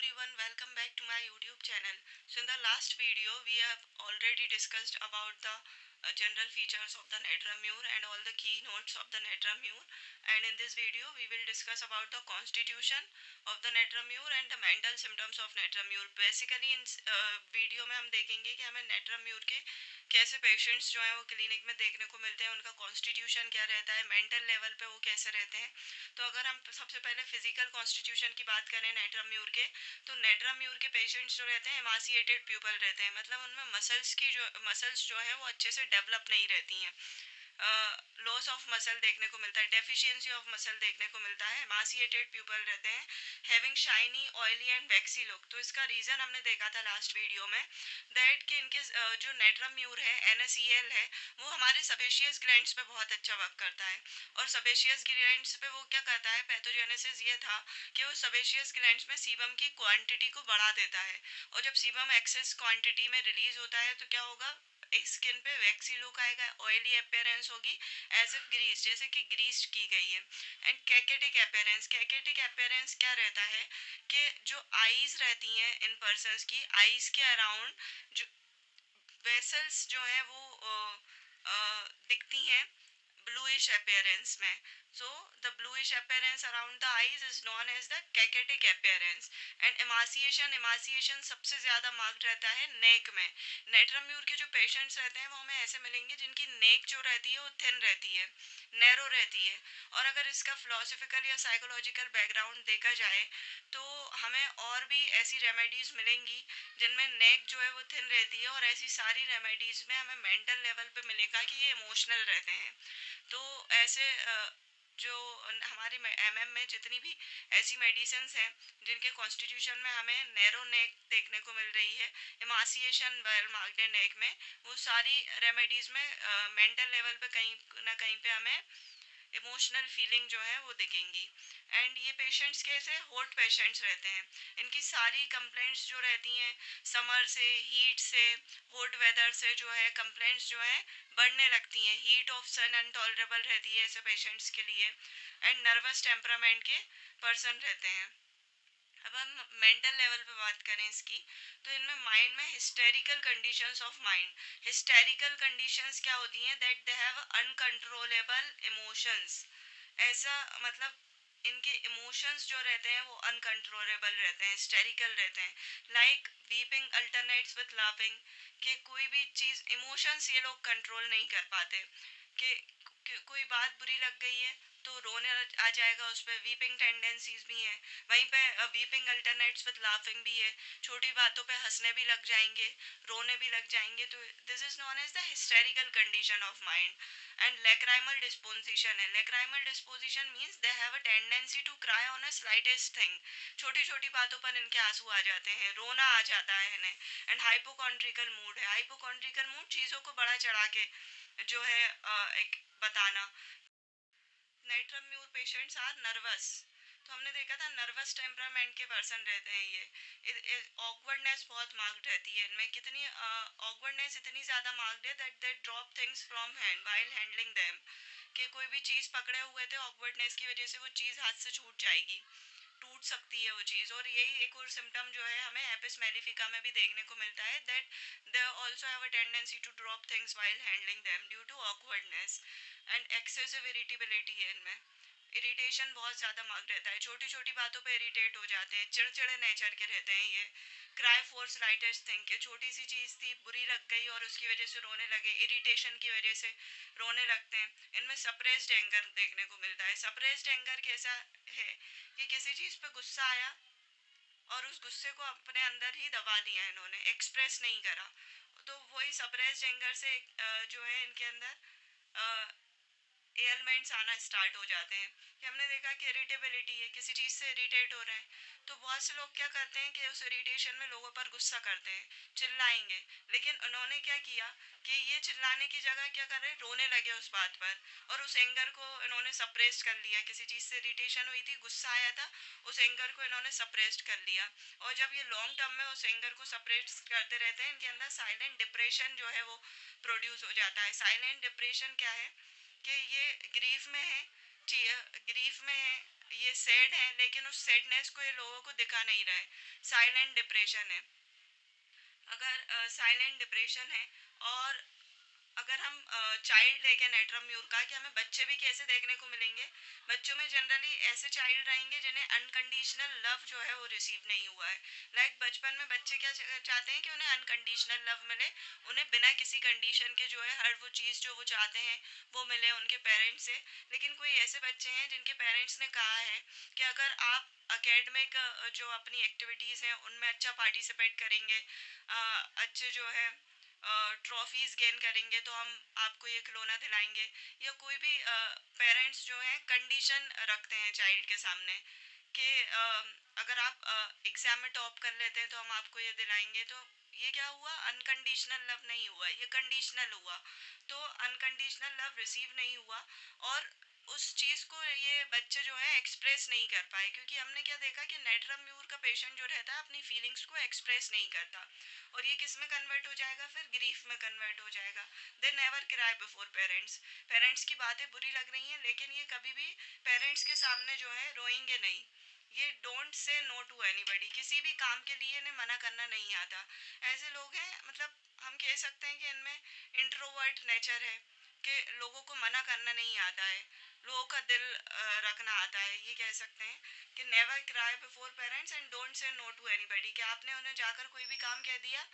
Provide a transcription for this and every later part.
everyone, welcome back to my YouTube channel. So in the last video we have already discussed about the general features of the Netramur and all the keynotes of the Netramur, and in this video we will discuss about the constitution of the Netramur and the mental symptoms of Netramur. Basically in video में हम देखेंगे कि हमें Netramur के कैसे patients जो हैं वो क्लिनिक में देखने को मिलते हैं, उनका कॉन्स्टिट्यूशन क्या रहता है, मेंटल लेवल पे वो कैसे रहते हैं। तो अगर हम सबसे पहले फिजिकल कॉन्स्टिट्यूशन की बात करें नेट्राम्यूर के, तो नेट्राम्यूर के पेशेंट्स जो रहते हैं एमासिएटेड प्यूपल रहते हैं, मतलब उनमें मसल्स जो है वो अच्छे से डेवलप नहीं रहती हैं। लॉस ऑफ मसल देखने को मिलता है, डेफिशिएंसी ऑफ मसल देखने को मिलता है, एमासिएटेड प्यूपल रहते हैं, having shiny oily and vaccine look. तो इसका रीज़न हमने देखा था लास्ट वीडियो में, दैट कि इनके जो नेट्राम्यूर है NaCl है वो हमारे सपेशियस ग्लैंड्स पे बहुत अच्छा वर्क करता है। और सपेशियस ग्लैंड्स पे वो क्या करता है, पैथोजेनेसिस ये था कि वो सपेशियस ग्लैंड्स में सीबम की क्वांटिटी को बढ़ा देता है, और जब सीबम एक्सेस क्वांटिटी में रिलीज होता है तो क्या होगा, स्किन पे वैक्सी लुक आएगा, ऑयली अपेयरेंस होगी, एज इफ ग्रीस, जैसे कि ग्रीस्ड की गई है। एंड कैकेटिक अपेयरेंस क्या रहता है कि जो आईज रहती हैं इन पर्सन्स की, आईज के अराउंड जो वेसल्स जो है वो दिखती हैं bluish appearance में। so the bluish appearance around the eyes is known as the cachetic appearance। and emaciation सबसे ज़्यादा मार्क्ड रहता है नेक में। नेट्राम्यूर के जो पेशेंट्स रहते हैं वो हमें ऐसे मिलेंगे जिनकी नेक जो रहती है वो थिन रहती है, नैरो रहती है। और अगर इसका फिलोसफिकल या साइकोलॉजिकल बैकग्राउंड देखा जाए तो हमें और भी ऐसी रेमेडीज़ मिलेंगी जिनमें नेक जो है वो थिन रहती है, और ऐसी सारी रेमेडीज़ में हमें मेंटल लेवल पे मिलेगा कि ये इमोशनल रहते हैं। तो ऐसे जो हमारी MM में जितनी भी ऐसी मेडिसिन हैं जिनके कॉन्स्टिट्यूशन में हमें नैरो नेक देखने को मिल रही है, इमासिएशन वेल मार्क्ड नेक में, वो सारी रेमेडीज़ में मेंटल लेवल पे कहीं ना कहीं पे हमें इमोशनल फीलिंग जो है वो दिखेंगी। एंड ये पेशेंट्स कैसे हॉट पेशेंट्स रहते हैं, इनकी सारी कंप्लेंट्स जो रहती हैं समर से, हीट से, हॉट वेदर से जो है कंप्लेंट्स जो है बढ़ने लगती हैं। हीट ऑफ सन अनटॉलरेबल रहती है ऐसे पेशेंट्स के लिए। एंड नर्वस टेम्परामेंट के पर्सन रहते हैं। अब हम मेंटल लेवल पे बात करें इसकी, तो इनमें माइंड में hysterical conditions of mind, hysterical conditions क्या होती हैं, that they have uncontrollable emotions. ऐसा मतलब इनके इमोशंस जो रहते हैं वो अनकंट्रोलेबल रहते हैं, हिस्टेरिकल रहते हैं। Like weeping alternates with laughing, कि कोई भी चीज़ इमोशंस ये लोग कंट्रोल नहीं कर पाते। कि कोई बात बुरी लग गई है तो रोने आ जाएगा, उस पर वीपिंग टेंडेंसीज भी हैं। वहीं पे वीपिंग अल्टरनेट्स विद लाफिंग भी है, छोटी बातों पे हंसने भी लग जाएंगे, रोने भी लग जाएंगे। तो this is known as the hysterical condition of mind. And lachrymal disposition है, lachrymal disposition means they have a tendency to cry on a slightest thing, छोटी छोटी बातों पर इनके आंसू आ जाते हैं, रोना आ जाता है इन्हें। एंड हाइपोकॉन्ड्रिकल मूड है, हाइपोकॉन्ड्रिकल मूड चीज़ों को बड़ा चढ़ा के जो है एक बताना। नाइट्रम्यूर पेशेंट्स आर नर्वस, तो हमने देखा था नर्वस टेम्परामेंट के पर्सन रहते हैं ये। ऑकवर्डनेस बहुत मार्क्ड रहती है इनमें, कितनी ऑकवर्डनेस इतनी ज़्यादा मार्क्ड है that they drop things from hand while handling them, कि कोई भी चीज़ पकड़े हुए थे, ऑकवर्डनेस की वजह से वो चीज़ हाथ से छूट जाएगी, टूट सकती है वो चीज़। और यही एक और सिम्टम जो है हमें एपिस मेलिफिका में भी देखने को मिलता है, that they also have a tendency to drop things while handling them due to awkwardness. And excessive irritability है इनमें, इरिटेशन बहुत ज़्यादा मार्क रहता है, छोटी छोटी बातों पे इरिटेट हो जाते हैं, चिड़चिड़े नेचर के रहते हैं ये। क्राई फॉर स्लाइटेस्ट थिंग, कि छोटी सी चीज़ थी बुरी लग गई और उसकी वजह से रोने लगे, इरिटेशन की वजह से रोने लगते हैं। इनमें सप्रेस्ड एंगर देखने को मिलता है। सप्रेस्ड एंगर कैसा है कि किसी चीज़ पे गुस्सा आया और उस गुस्से को अपने अंदर ही दबा लिया इन्होंने, एक्सप्रेस नहीं करा, तो वही सप्रेस्ड एंगर से जो है इनके अंदर एयरमेंट्स आना स्टार्ट हो जाते हैं। कि हमने देखा कि इरिटेबिलिटी है, किसी चीज़ से इरिटेट हो रहे हैं, तो बहुत से लोग क्या करते हैं कि उस इरिटेशन में लोगों पर गुस्सा करते हैं, चिल्लाएंगे। लेकिन उन्होंने क्या किया कि ये चिल्लाने की जगह क्या कर रहे, रोने लगे उस बात पर, और उस एंगर को इन्होंने सप्रेस कर लिया। किसी चीज़ से इरिटेशन हुई थी, गुस्सा आया था, उस एंगर को इन्होंने सप्रेस्ड कर लिया। और जब ये लॉन्ग टर्म में उस एंगर को सप्रेस करते रहते हैं, इनके अंदर साइलेंट डिप्रेशन जो है वो प्रोड्यूस हो जाता है। साइलेंट डिप्रेशन क्या है कि ये ग्रीफ में है, ग्रीफ में है, ये सैड है, लेकिन उस सैडनेस को ये लोगों को दिखा नहीं रहा है। साइलेंट डिप्रेशन है। अगर साइलेंट डिप्रेशन है, और अगर हम चाइल्ड देखें नेट्रम म्यूर का, कि हमें बच्चे भी कैसे देखने को मिलेंगे। बच्चों में जनरली ऐसे चाइल्ड रहेंगे जिन्हें अनकंडीशनल लव जो है वो रिसीव नहीं हुआ है। लाइक बचपन में बच्चे क्या चाहते हैं कि उन्हें अनकंडीशनल लव मिले, उन्हें बिना किसी कंडीशन के जो है हर वो चीज़ जो वो चाहते हैं वो मिले उनके पेरेंट्स से। लेकिन कोई ऐसे बच्चे हैं जिनके पेरेंट्स ने कहा है कि अगर आप अकेडमिक जो अपनी एक्टिविटीज़ हैं उनमें अच्छा पार्टिसिपेट करेंगे, अच्छे जो है ट्रॉफीज गेन करेंगे, तो हम आपको ये खिलौना दिलाएंगे। या कोई भी पेरेंट्स जो है कंडीशन रखते हैं चाइल्ड के सामने कि अगर आप एग्जाम में टॉप कर लेते हैं तो हम आपको ये दिलाएंगे। तो ये क्या हुआ, अनकंडीशनल लव नहीं हुआ, ये कंडीशनल हुआ। तो अनकंडीशनल लव रिसीव नहीं हुआ, और उस चीज़ को ये बच्चे जो है एक्सप्रेस नहीं कर पाए, क्योंकि हमने क्या देखा कि नेट्रम म्यूर का पेशेंट जो रहता है अपनी फीलिंग्स को एक्सप्रेस नहीं करता। और ये किस में कन्वर्ट हो जाएगा, फिर ग्रीफ में कन्वर्ट हो जाएगा। They never cry before parents. Parents की बातें बुरी लग रही हैं, लेकिन ये कभी भी पेरेंट्स के सामने जो है रोएंगे नहीं। ये don't say no to anybody, किसी भी काम के लिए इन्हें मना करना नहीं आता। ऐसे लोग हैं, मतलब हम कह सकते हैं कि इनमें इंट्रोवर्ट नेचर है, कि लोगों को मना करना नहीं आता है, लोगों का दिल रखना आता है। ये कह सकते हैं कि never cry before parents and don't say no to anybody, कि आपने उन्हें जाकर कोई भी काम कह दिया,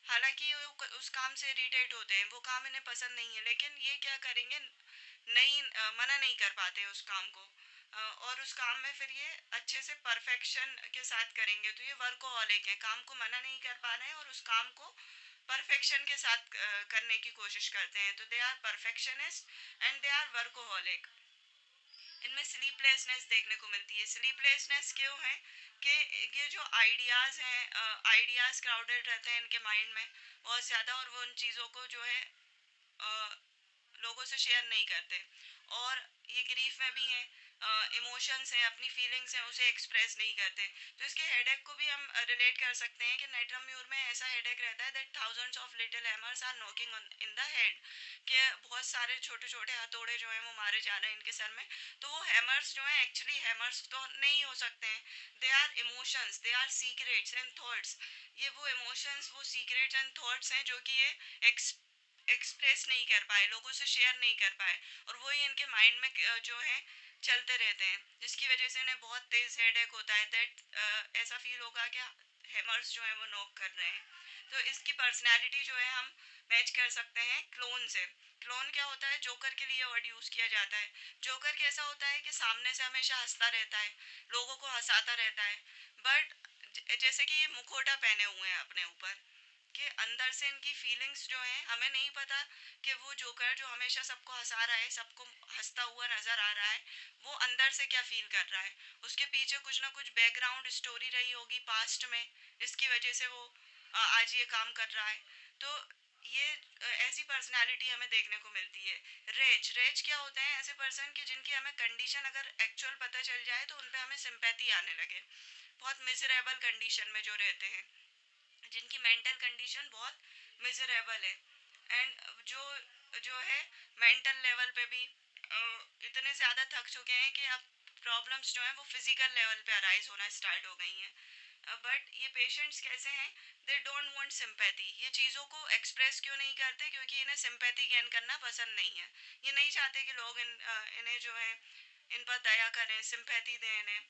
हालांकि वो उस काम से इरिटेट होते हैं, वो काम इन्हें पसंद नहीं है, लेकिन ये क्या करेंगे, नहीं मना नहीं कर पाते उस काम को। और उस काम में फिर ये अच्छे से परफेक्शन के साथ करेंगे। तो ये वर्कोहॉलिक है, काम को मना नहीं कर पा रहे हैं और उस काम को परफेक्शन के साथ करने की कोशिश करते हैं। तो they are perfectionist and they are workaholic. इनमें स्लीपलेसनेस देखने को मिलती है। स्लीपलेसनेस क्यों है, कि ये जो आइडियाज़ हैं, आइडियाज़ क्राउडेड रहते हैं इनके माइंड में बहुत ज़्यादा, और वो उन चीज़ों को जो है लोगों से शेयर नहीं करते। और ये ग्रीफ में भी हैं, इमोशंस हैं, अपनी फीलिंग्स हैं, उसे एक्सप्रेस नहीं करते। तो इसके हेडेक को भी हम रिलेट कर सकते हैं कि नाइट्रम म्यूर में ऐसा हेडेक रहता है that thousands of little hammers are knocking in the head, कि बहुत सारे छोटे छोटे हथौड़े जो हैं वो मारे जा रहे हैं इनके सर में। तो वो हैमर्स जो हैं एक्चुअली हैमर्स तो नहीं हो सकते हैं, they are emotions, they are secrets and thoughts. ये वो इमोशंस, वो सीक्रेट्स एंड थॉट्स हैं जो कि ये एक्सप्रेस नहीं कर पाए, लोगों से शेयर नहीं कर पाए, और वही इनके माइंड में जो है चलते रहते हैं, जिसकी वजह से इन्हें बहुत तेज हेडेक होता है। दैट ऐसा फील होगा कि हैमर्स जो है वो नॉक कर रहे हैं। तो इसकी पर्सनैलिटी जो है हम मैच कर सकते हैं क्लोन से। क्लोन क्या होता है, जोकर के लिए वर्ड यूज़ किया जाता है। जोकर कैसा होता है कि सामने से हमेशा हंसता रहता है, लोगों को हंसाता रहता है, बट जैसे कि ये मुखौटा पहने हुए हैं अपने ऊपर, कि अंदर से इनकी फीलिंग्स जो हैं हमें नहीं पता, कि वो जोकर जो हमेशा सबको हंसा रहा है, सबको हंसता हुआ नजर आ रहा है, वो अंदर से क्या फील कर रहा है। उसके पीछे कुछ ना कुछ बैकग्राउंड स्टोरी रही होगी पास्ट में, जिसकी वजह से वो आज ये काम कर रहा है। तो ये ऐसी पर्सनालिटी हमें देखने को मिलती है। रेज रेज क्या होते हैं, ऐसे पर्सन की जिनकी हमें कंडीशन अगर एक्चुअल पता चल जाए तो उन पे हमें सिंपैथी आने लगे। बहुत मिजरेबल कंडीशन में जो रहते हैं, जिनकी मेंटल कंडीशन बहुत मिजरेबल है, एंड जो है मेंटल लेवल पे भी इतने ज़्यादा थक चुके हैं कि अब प्रॉब्लम्स जो हैं वो फिजिकल लेवल पे अराइज होना स्टार्ट हो गई हैं। बट ये पेशेंट्स कैसे हैं, दे डोंट वांट सिंपैथी। ये चीज़ों को एक्सप्रेस क्यों नहीं करते, क्योंकि इन्हें सिंपैथी गेन करना पसंद नहीं है। ये नहीं चाहते कि लोग इन्हें जो है इन पर दया करें, सिंपैथी दें इन्हें।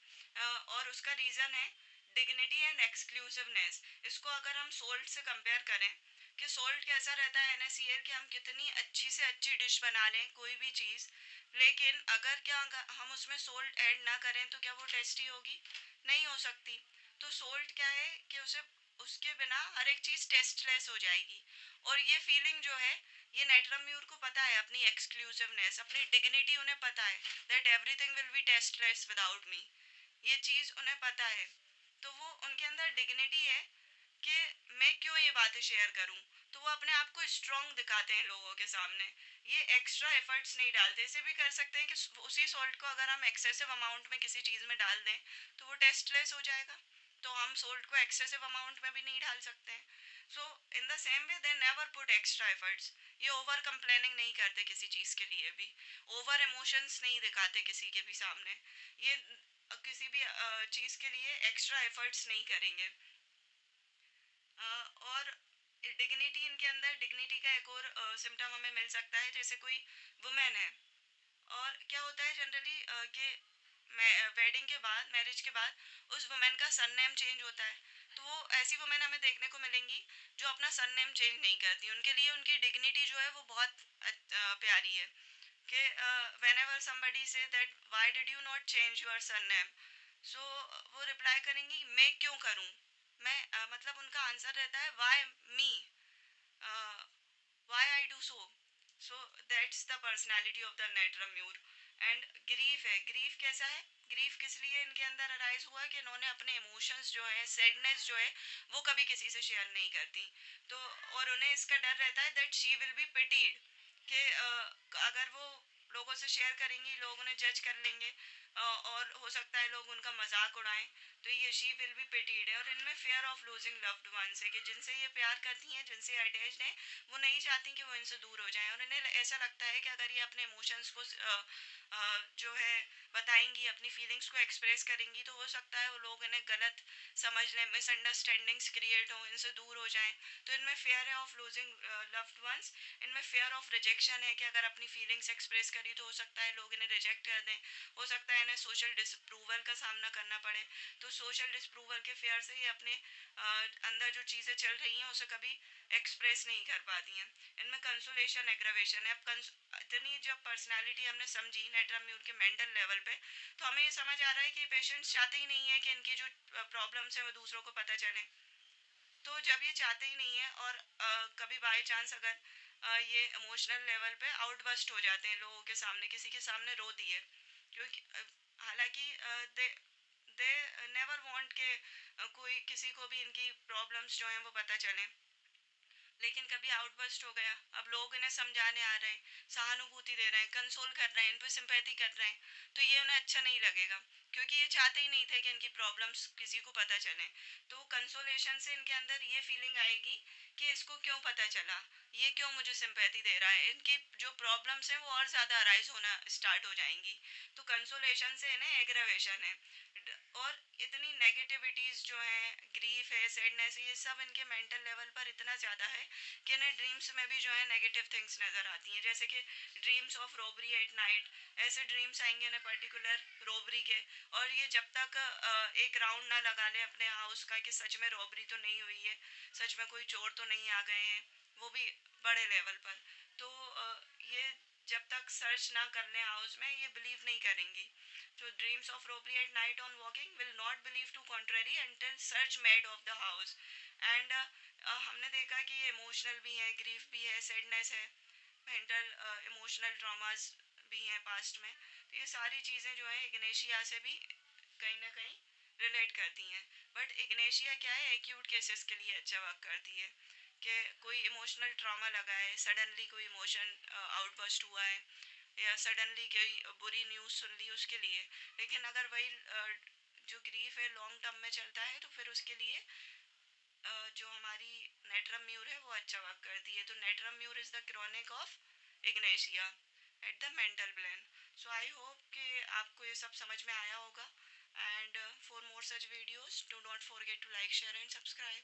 और उसका रीज़न है डिग्निटी एंड एक्सक्लूसिवनेस। इसको अगर हम सोल्ट से कंपेयर करें, कि सोल्ट कैसा रहता है NaCl, कि हम कितनी अच्छी से अच्छी डिश बना लें कोई भी चीज़, लेकिन अगर हम उसमें सोल्ट ऐड ना करें तो क्या वो टेस्टी होगी, नहीं हो सकती। तो सोल्ट क्या है कि उसे उसके बिना हर एक चीज़ टेस्टलेस हो जाएगी। और ये फीलिंग जो है, ये नाइट्रम म्यूर को पता है, अपनी एक्सक्लूसिवनेस, अपनी डिग्निटी उन्हें पता है, that everything will be tasteless without me. ये चीज़ उन्हें पता है। तो वो उनके अंदर डिग्निटी है कि मैं क्यों ये बातें शेयर करूं। तो वो अपने आप को स्ट्रांग दिखाते हैं लोगों के सामने। ये एक्स्ट्रा एफर्ट्स नहीं डालते। इसे भी कर सकते हैं कि उसी सॉल्ट को अगर हम एक्सेसिव अमाउंट में किसी चीज़ में डाल दें तो वो टेस्टलेस हो जाएगा। तो हम सोल्ट को एक्सेसिव अमाउंट में भी नहीं डाल सकते हैं। So in the same way they never put extra efforts. ये ओवर कंप्लेनिंग नहीं करते किसी चीज़ के लिए भी, ओवर इमोशंस नहीं दिखाते किसी के भी सामने। ये किसी भी चीज़ के लिए एक्स्ट्रा एफर्ट्स नहीं करेंगे। और डिग्निटी, इनके अंदर डिग्निटी का एक और सिम्टम हमें मिल सकता है। जैसे कोई वुमेन है, और क्या होता है जनरली कि वेडिंग के बाद, मैरिज के बाद, उस वुमेन का सन नेम चेंज होता है। तो वो ऐसी वुमेन हमें देखने को मिलेंगी जो अपना सन नेम चेंज नहीं करती। उनके लिए उनकी डिग्निटी जो है वो बहुत प्यारी है। कि whenever somebody says that why did you not change your son name, so वो रिप्लाई करेंगी मैं क्यों करूँ। मैं मतलब उनका आंसर रहता है why me, why I do so. So that's the personality of the Netramure. And grief है, ग्रीफ कैसा है, ग्रीफ किस लिए इनके अंदर अराइज हुआ कि इन्होंने अपने इमोशंस जो है, सैडनेस जो है, वो कभी किसी से शेयर नहीं करती। तो और उन्हें इसका डर रहता है that she will be pitied, कि अगर वो लोगों से शेयर करेंगी लोग उन्हें जज कर लेंगे, और हो सकता है लोग उनका मजाक उड़ाएं। तो ये शी विल बी पिटीड है। और इनमें fair of losing loved ones है, कि जिनसे ये प्यार करती हैं, जिनसे अटैच्ड हैं, वो नहीं चाहती कि वो इनसे दूर हो जाएं। और इन्हें ऐसा लगता है कि अगर ये अपने इमोशंस को जो है बताएंगी, अपनी फीलिंग्स को एक्सप्रेस करेंगी, तो हो सकता है वो लोग इन्हें गलत समझ लें, मिसअंडरस्टैंडिंग्स क्रिएट हो, इनसे दूर हो जाएं। तो इनमें फेयर है ऑफ लूजिंग लव्ड वंस। इनमें फेयर ऑफ रिजेक्शन है, कि अगर अपनी फीलिंग्स एक्सप्रेस करी तो हो सकता है लोग इन्हें रिजेक्ट कर दें। हो सकता है इन्हें सोशल डिसअप्रूवल का सामना करना पड़े। तो सोशल डिसअप्रूवल के फेयर से ये अपने अंदर जो चीज़ें चल रही हैं उसे कभी एक्सप्रेस नहीं कर पाती हैं। इनमें कंसोलेशन एग्रावेशन है। अब इतनी जब पर्सनालिटी हमने समझी नेट्राम्यूर के मेंटल लेवल पे, तो हमें ये समझ आ रहा है कि पेशेंट्स चाहते ही नहीं है कि इनकी जो प्रॉब्लम्स हैं वो दूसरों को पता चले। तो जब ये चाहते ही नहीं है, और कभी बाय चांस अगर ये इमोशनल लेवल पे आउटबस्ट हो जाते हैं लोगों के सामने, किसी के सामने रो दिए, क्योंकि हालांकि दे दे नेवर वांट के कोई किसी को भी इनकी प्रॉब्लम्स जो हैं वो पता चले। लेकिन कभी आउटबर्स्ट हो गया, अब लोग इन्हें समझाने आ रहे हैं, सहानुभूति दे रहे हैं, कंसोल कर रहे हैं, इन पर सिंपैथी कर रहे हैं, तो ये उन्हें अच्छा नहीं लगेगा, क्योंकि ये चाहते ही नहीं थे कि इनकी प्रॉब्लम्स किसी को पता चले। तो कंसोलेशन से इनके अंदर ये फीलिंग आएगी कि इसको क्यों पता चला, ये क्यों मुझे सिंपैथी दे रहा है, इनकी जो प्रॉब्लम्स हैं वो और ज़्यादा अराइज होना स्टार्ट हो जाएंगी। तो कंसोलेशन से इन्हें एग्रावेशन है। और इतनी नेगेटिविटीज़ जो हैं, ग्रीफ है, सैडनेस है, ये सब इनके मेंटल लेवल पर इतना ज़्यादा है कि इन्हें ड्रीम्स में भी जो है नेगेटिव थिंग्स नज़र आती हैं। जैसे कि dreams of robbery at night, ऐसे ड्रीम्स आएंगे ना पर्टिकुलर रॉबरी के। और ये जब तक एक राउंड ना लगा लें अपने हाउस का कि सच में रॉबरी तो नहीं हुई है, सच में कोई चोर तो नहीं आ गए हैं, वो भी बड़े लेवल पर, तो ये जब तक सर्च ना कर लें हाउस में, ये बिलीव नहीं करेंगी। So dreams of robbery at night on walking will not believe to contrary until search made of the house. And हमने देखा कि ये इमोशनल भी है, ग्रीफ भी है, सैडनेस है, मेंटल इमोशनल ट्रॉमास भी हैं पास्ट में। तो ये सारी चीज़ें जो है इग्नेशिया से भी कहीं ना कहीं रिलेट करती हैं। बट इग्नेशिया क्या है, एक्यूट केसेस के लिए अच्छा वर्क करती है, कि कोई इमोशनल ट्रॉमा लगा है, सडनली कोई इमोशन आउटबस्ट हुआ है, या सडनली कोई बुरी न्यूज़ सुन ली उसके लिए। लेकिन अगर वही जो ग्रीफ है लॉन्ग टर्म में चलता है, तो फिर उसके लिए जो हमारी नेट्रम म्यूर है वो अच्छा वर्क करती है। तो Natrum Mur is the chronic of Ignatia at the mental plane. So I hope कि आपको ये सब समझ में आया होगा। And for more such videos do not forget to like share and subscribe.